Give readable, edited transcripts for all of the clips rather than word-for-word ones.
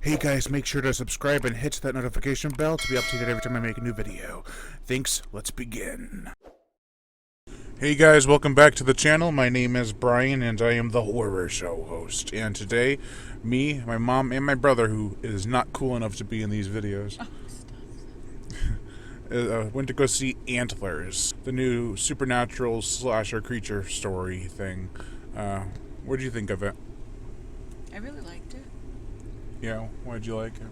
Hey guys, make sure to subscribe and hit that notification bell to be updated every time I make a new video. Thanks, let's begin. Hey guys, welcome back to the channel. My name is Brian and I am the Horror Show host. And today, me, my mom, and my brother, who is not cool enough to be in these videos, went to go see Antlers, the new supernatural slasher creature story thing. What did you think of it? I really liked it. Yeah, why did you like it?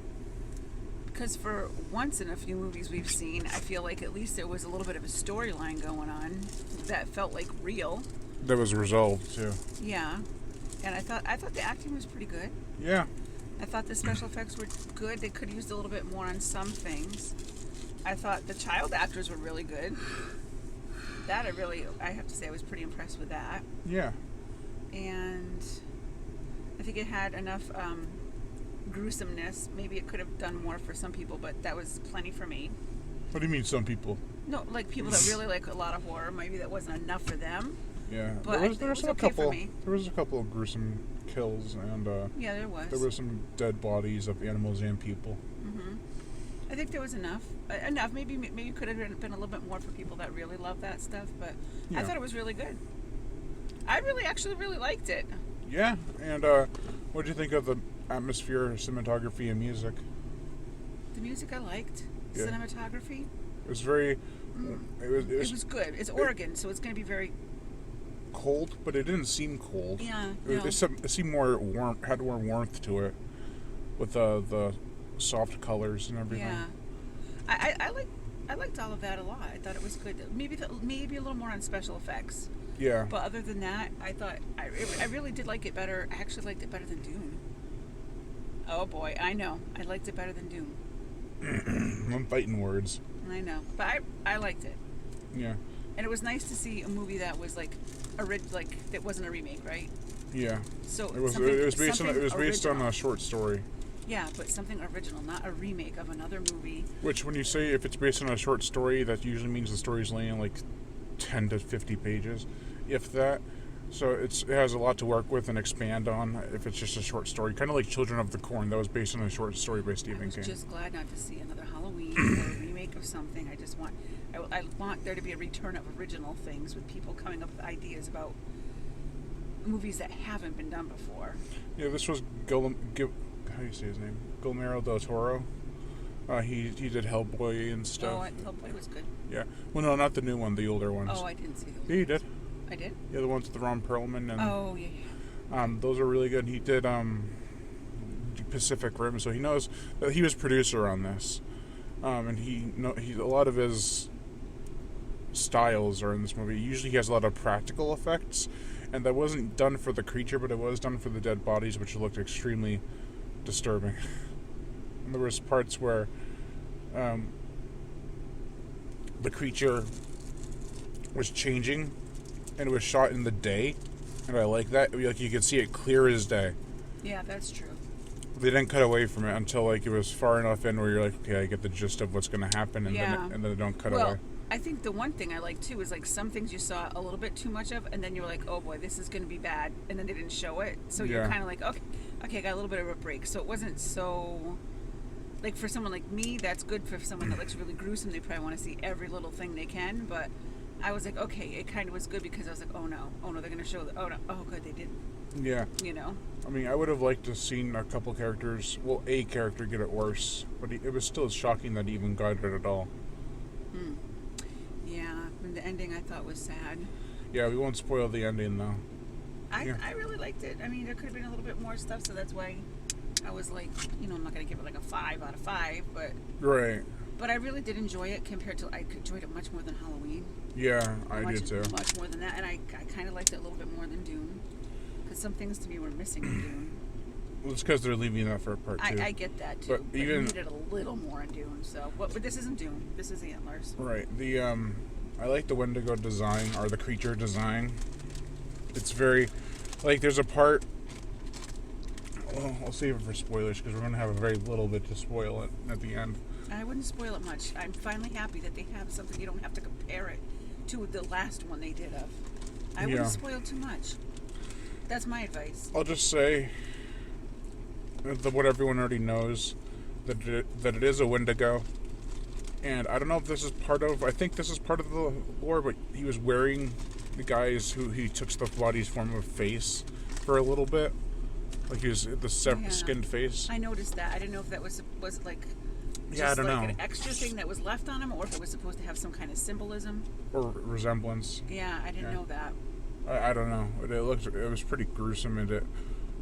Because for once in a few movies we've seen, I feel like at least there was a little bit of a storyline going on that felt like real. That was resolved too. Yeah. And I thought the acting was pretty good. Yeah. I thought the special effects were good. They could have used a little bit more on some things. I thought the child actors were really good. That I have to say I was pretty impressed with that. Yeah. And I think it had enough gruesomeness. Maybe it could have done more for some people, but that was plenty for me. What do you mean some people? No, like people that really like a lot of horror. Maybe that wasn't enough for them. Yeah, But there was a okay couple. for me. There was a couple of gruesome kills, and Yeah, there was. there were some dead bodies of animals and people. Mm-hmm. I think there was enough. Enough. Maybe could have been a little bit more for people that really love that stuff. But Yeah. I thought it was really good. I actually really liked it. Yeah, and what did you think of the atmosphere, cinematography, and music? The music I liked. Yeah. Cinematography. It was very. It was good. It's Oregon, so it's going to be very cold, but it didn't seem cold. Yeah. It seemed more warm. Had more warmth to it, with the soft colors and everything. Yeah. I liked all of that a lot. I thought it was good. Maybe a little more on special effects. Yeah. But other than that, I thought I really did like it better. I actually liked it better than Dune. Oh boy, I know. I liked it better than Dune. I'm fighting words. I know, but I liked it. Yeah. And it was nice to see a movie that was like that wasn't a remake, right? Yeah. So It was based on a short story. Yeah, but something original, not a remake of another movie. Which, when you say if it's based on a short story, that usually means the story's laying like 10 to 50 pages, if that. So it has a lot to work with and expand on if it's just a short story. Kind of like Children of the Corn, that was based on a short story by Stephen King. I was just glad not to see another Halloween or a remake of something. I want there to be a return of original things with people coming up with ideas about movies that haven't been done before. Yeah, this was how do you say his name? Guillermo del Toro. He did Hellboy and stuff. Oh, Hellboy was good. Yeah. Well, no, not the new one, the older ones. Oh, I didn't see those. Yeah, he did. I did? Yeah, the ones with Ron Perlman. And, oh, yeah. Those are really good. He did Pacific Rim, so he knows that he was producer on this. And he a lot of his styles are in this movie. Usually he has a lot of practical effects, and that wasn't done for the creature, but it was done for the dead bodies, which looked extremely disturbing. And there was parts where the creature was changing, and it was shot in the day, and I like that. Like, you could see it clear as day. Yeah, that's true. They didn't cut away from it until like it was far enough in where you're like, okay, I get the gist of what's going to happen, and then they don't cut away. I think the one thing I like too is like some things you saw a little bit too much of, and then you were like, oh boy, this is going to be bad, and then they didn't show it, so you're kind of like, okay, I got a little bit of a break. So it wasn't so. Like, for someone like me, that's good. For someone that likes really gruesome, they probably want to see every little thing they can. But I was like, okay, it kind of was good because I was like, oh no, they're going to show that. Oh no, oh good, they didn't. Yeah. You know? I mean, I would have liked to have seen a couple characters, well, a character get it worse, but it was still shocking that he even got it at all. Yeah, and the ending I thought was sad. Yeah, we won't spoil the ending, though. I really liked it. I mean, there could have been a little bit more stuff, so that's why I was like, I'm not going to give it like a 5 out of 5, but... Right. But I really did enjoy it compared to... I enjoyed it much more than Halloween. Yeah, I did too. Much more than that, and I kind of liked it a little bit more than Dune. Because some things to me were missing in Dune. Well, it's because they're leaving that for part 2. I get that too, but you needed a little more in Dune. So, but this isn't Dune. This is the Antlers. Right. I like the Wendigo design, or the creature design. It's very... Like, there's a part... Well, I'll save it for spoilers, because we're going to have a very little bit to spoil it at the end. I wouldn't spoil it much. I'm finally happy that they have something you don't have to compare it to the last one they did of. I wouldn't spoil too much. That's my advice. I'll just say what everyone already knows, that it is a Wendigo. And I don't know if this is part of. I think this is part of the lore, but he was wearing the guys who he took the body's form of face for a little bit, like he was the skinned face. I noticed that. I didn't know if that was it like. Just Yeah, I don't like know. an extra thing that was left on him, or if it was supposed to have some kind of symbolism Or resemblance. Yeah, I didn't know that. I don't know. It was pretty gruesome, and it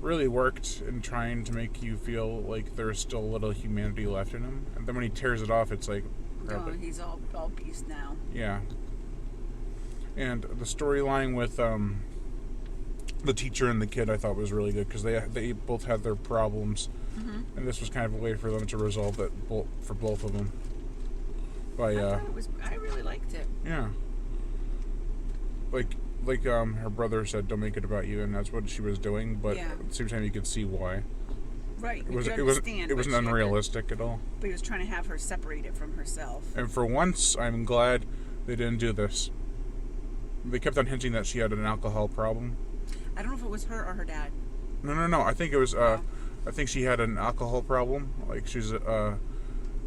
really worked in trying to make you feel like there's still a little humanity left in him. And then when he tears it off, it's like, oh, he's all beast now. Yeah. And the storyline with the teacher and the kid, I thought was really good because they both had their problems, and this was kind of a way for them to resolve it for both of them. I really liked it. Yeah. Like her brother said, "Don't make it about you," and that's what she was doing. But at the same time, you could see why. Right. It wasn't unrealistic at all. But he was trying to have her separated from herself. And for once, I'm glad they didn't do this. They kept on hinting that she had an alcohol problem. I don't know if it was her or her dad. No. I think it was. I think she had an alcohol problem. Like she's a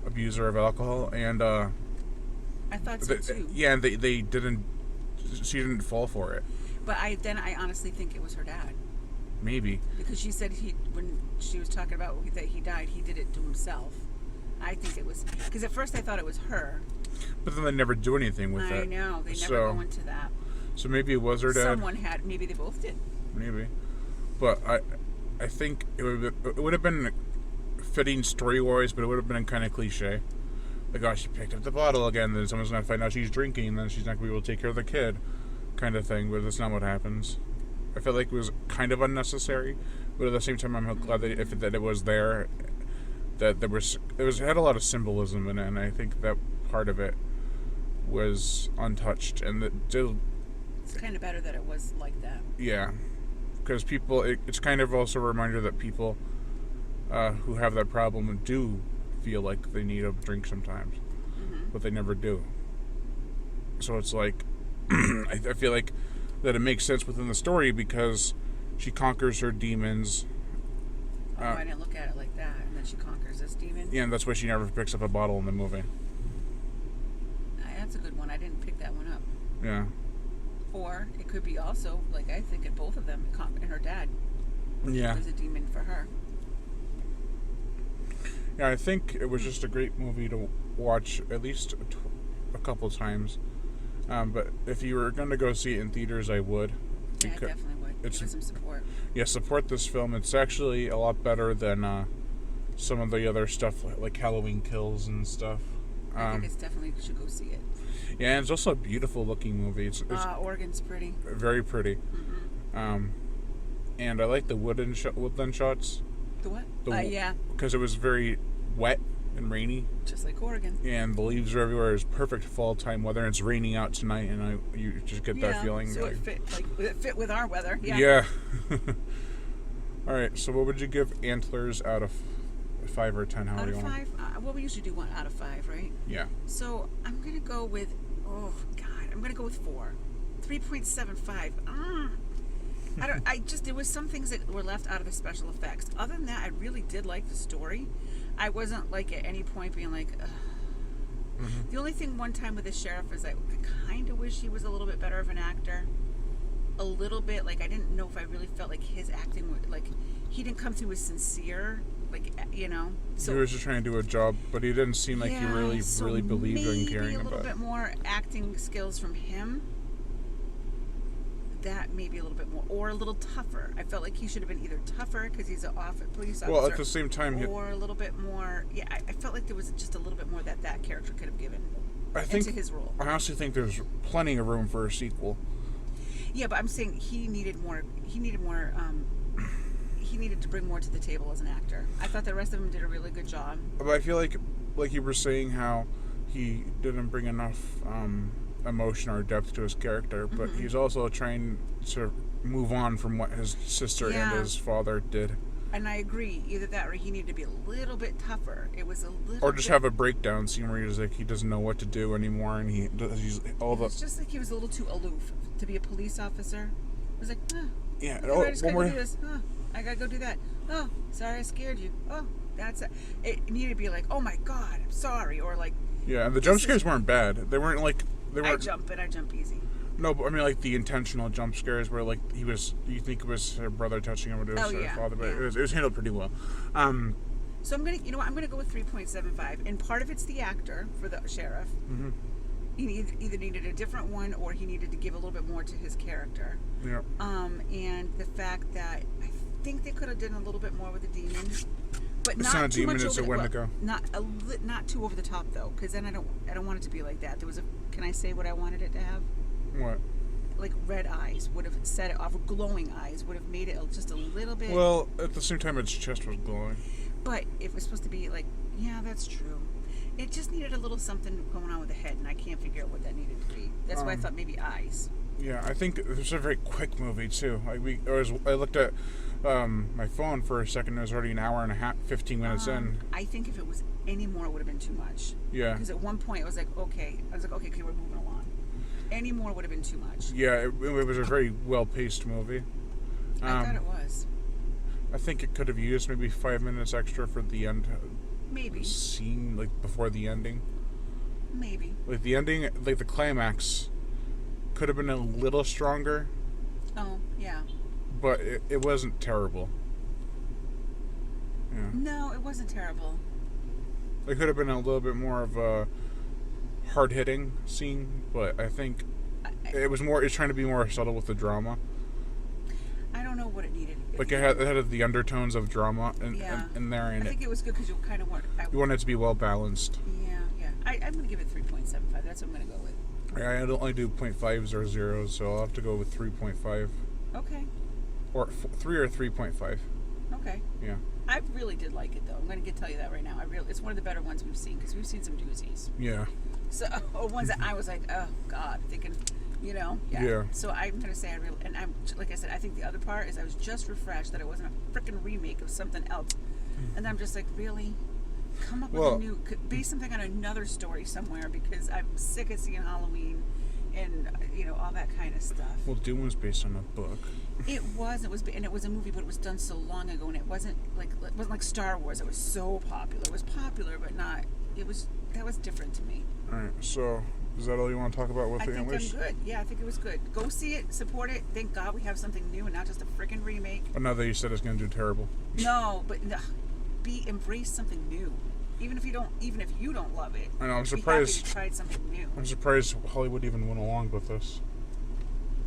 abuser of alcohol, and I thought so too. Yeah, and they didn't. She didn't fall for it. But I honestly think it was her dad. Maybe. Because she said when she was talking about that he died, he did it to himself. I think it was because at first I thought it was her. But then they never do anything with it. I know they never go into that. So maybe it was her dad. Someone had. Maybe they both did. Maybe, but I think it would have been fitting story-wise, but it would have been kind of cliche. Like, oh, she picked up the bottle again, then someone's going to find out she's drinking, and then she's not going to be able to take care of the kid, kind of thing, but that's not what happens. I felt like it was kind of unnecessary, but at the same time, I'm glad that it was there, that it had a lot of symbolism in it, and I think that part of it was untouched, and it's kind of better that it was like that. Yeah, because it's kind of also a reminder that people who have that problem do feel like they need a drink sometimes, but they never do. So it's like, I feel like that it makes sense within the story because she conquers her demons. I didn't look at it like that. And then she conquers this demon. Yeah, and that's why she never picks up a bottle in the movie. That's a good one. I didn't pick that one up. Yeah. Or it could be also, like I think in both of them, and her dad. Yeah. There's a demon for her. Yeah, I think it was just a great movie to watch at least a couple times. But if you were going to go see it in theaters, I would. Yeah, I definitely would. Give it some support. Yeah, support this film. It's actually a lot better than some of the other stuff, like Halloween Kills and stuff. I think it's definitely should go see it. Yeah, and it's also a beautiful looking movie. It's Oregon's pretty. Very pretty. And I like the woodland shots. The what? Yeah. Because it was very wet and rainy. Just like Oregon. And the leaves are everywhere. It's perfect fall time weather. And it's raining out tonight, and you just get that feeling. So it fit with our weather. Yeah. Yeah. All right. So what would you give Antlers out of 5 or 10? Out of 5? Well, we usually do 1 out of 5, right? Yeah. So I'm gonna go with. Oh God, I'm gonna go with 4. 3.75. There was some things that were left out of the special effects. Other than that, I really did like the story. I wasn't like at any point being like, ugh. The only thing one time with the sheriff is I kind of wish he was a little bit better of an actor. A little bit, like I didn't know if I really felt like his acting would, like he didn't come through as sincere, like So he was just trying to do a job, but he didn't seem like he really believed in caring about it. Maybe a little bit more acting skills from him. That maybe a little bit more, or a little tougher. I felt like he should have been either tougher because he's an police officer. Well, at the same time, or a little bit more. Yeah, I felt like there was just a little bit more that character could have given into his role. I honestly think there's plenty of room for a sequel. Yeah, but I'm saying he needed more. He needed to bring more to the table as an actor. I thought the rest of them did a really good job. But I feel like you were saying, how he didn't bring enough emotion or depth to his character, but he's also trying to move on from what his sister and his father did. And I agree, either that or he needed to be a little bit tougher. It was a little or just have a breakdown scene where he's like, he doesn't know what to do anymore, and he's it's just like he was a little too aloof to be a police officer. It was like, Yeah. Okay, Oh, I just gotta go do this. Oh, I gotta go do that. Oh, sorry, I scared you. Oh, that's it. It needed to be like, oh my god, I'm sorry, or like. Yeah, and the jump scares weren't bad. They weren't like they weren't. I jump easy. No, but I mean like the intentional jump scares where like you think it was her brother touching him or it was her father, but it was handled pretty well. So I'm gonna go with 3.75, and part of it's the actor for the sheriff. Mm-hmm. He either needed a different one or he needed to give a little bit more to his character. Yeah. And the fact that I think they could have done a little bit more with the demon, but it's not not a too demon; much it's over a Wendigo. Not too over the top though, because then I don't want it to be like that. There was a. Can I say what I wanted it to have? What? Like red eyes would have set it off. Glowing eyes would have made it just a little bit. Well, at the same time, its chest was glowing. But it was supposed to be like, yeah, that's true. It just needed a little something going on with the head, and I can't figure out what that needed to be. That's why I thought maybe eyes. Yeah, I think it was a very quick movie too. I looked at my phone for a second. It was already an hour and a half, 15 minutes in. I think if it was any more, it would have been too much. Yeah. Because at one point, I was like, okay, we're moving along. Any more would have been too much. Yeah, it was a very well-paced movie. I thought it was. I think it could have used maybe 5 minutes extra for the end. Maybe. Scene, like, before the ending. Maybe. Like, the ending, like, the climax could have been a little stronger. Oh, yeah. But it wasn't terrible. Yeah. No, it wasn't terrible. It could have been a little bit more of a hard-hitting scene, but I think it's trying to be more subtle with the drama. I don't know what it needed. Like it had the undertones of drama in there, and I think it was good because you kind of want. You want it to be well balanced. Yeah. I'm going to give it 3.75. That's what I'm going to go with. I only do 0.5s or zeros, so I'll have to go with 3.5. Okay. Or 3 or 3.5. Okay. Yeah. I really did like it though. I'm going to tell you that right now. It's one of the better ones we've seen because we've seen some doozies. Yeah. So or ones that I was like, oh God, thinking. Yeah. So I'm gonna say I'm like I said, I think the other part is I was just refreshed that it wasn't a freaking remake of something else, and I'm just like, really, come up with a new, be something on another story somewhere because I'm sick of seeing Halloween, and all that kind of stuff. Well, Doom was based on a book. It was a movie, but it was done so long ago, and it wasn't like Star Wars. It was so popular. It was popular, but not. That was different to me. All right, so. Is that all you want to talk about with the Antlers? I think I'm good. Yeah, I think it was good. Go see it, support it. Thank God we have something new and not just a freaking remake. But now that you said it's going to do terrible. No, but embrace something new. Even if you don't love it. I know. I'm surprised. Be happy you tried something new. I'm surprised Hollywood even went along with this.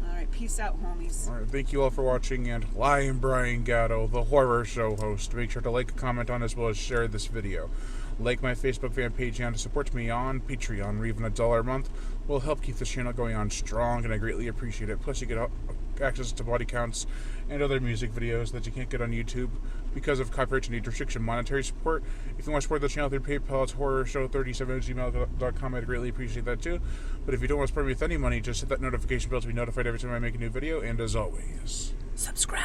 All right, peace out, homies. All right, thank you all for watching, and Lion Brian Gatto, the horror show host. Make sure to like, comment on, as well as share this video. Like my Facebook fan page and support me on Patreon, or even $1 a month will help keep this channel going on strong, and I greatly appreciate it. Plus, you get access to body counts and other music videos that you can't get on YouTube because of copyright and age restriction. Monetary support, if you want to support the channel through PayPal, it's horrorshow37@gmail.com. I'd greatly appreciate that too. But if you don't want to support me with any money, just hit that notification bell to be notified every time I make a new video. And as always, subscribe.